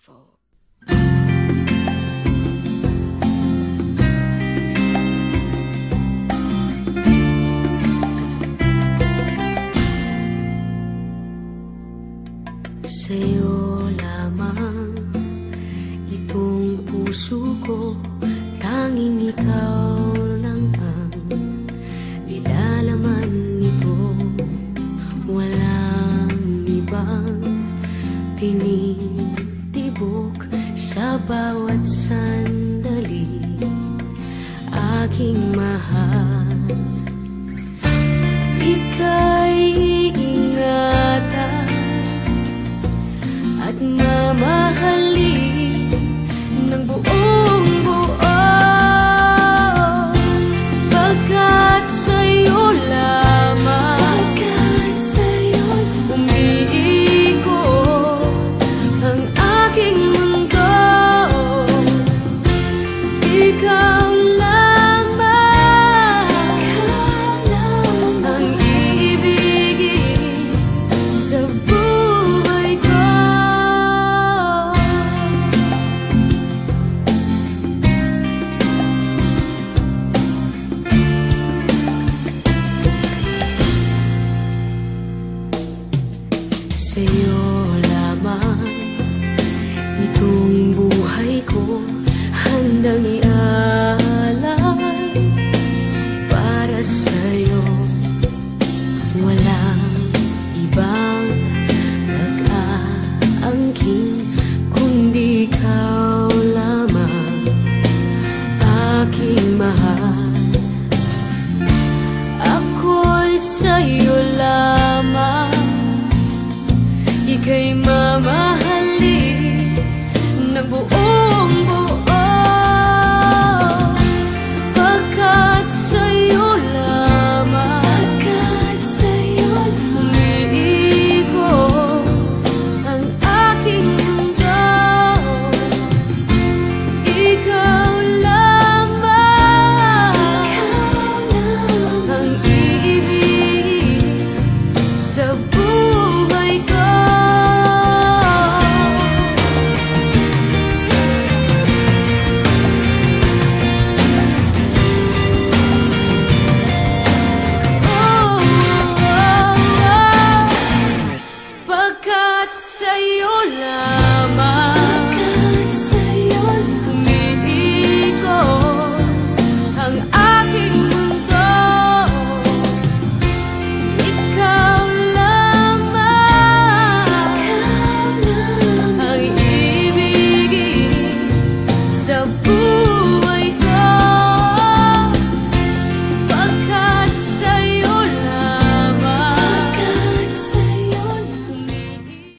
beautiful. Sa'yo lamang itong puso ko, tanging ikaw lang ang nilalaman nito. Walang ibang tinitibok sa bawat sandali, aking mahal. Ika'y iingatan at mamahalin ng buong buo, pagkat sa'yo lamang umiikot ang aking mundo. Ikaw lamang ang iibigin sa buhay ko. Sa'yo lamang itong buhay ko, handang ialay para sa'yo. Walang ibang nag-aangking kundi ikaw lamang, aking mahal. Ako'y sa'yo lamang, ika'y mamahalin ng buong buo, pagkat sa'yo lamang umiikot ang aking mundo. Ikaw lamang ang iibigin sa buhay ko. Pagkat sa'yo lang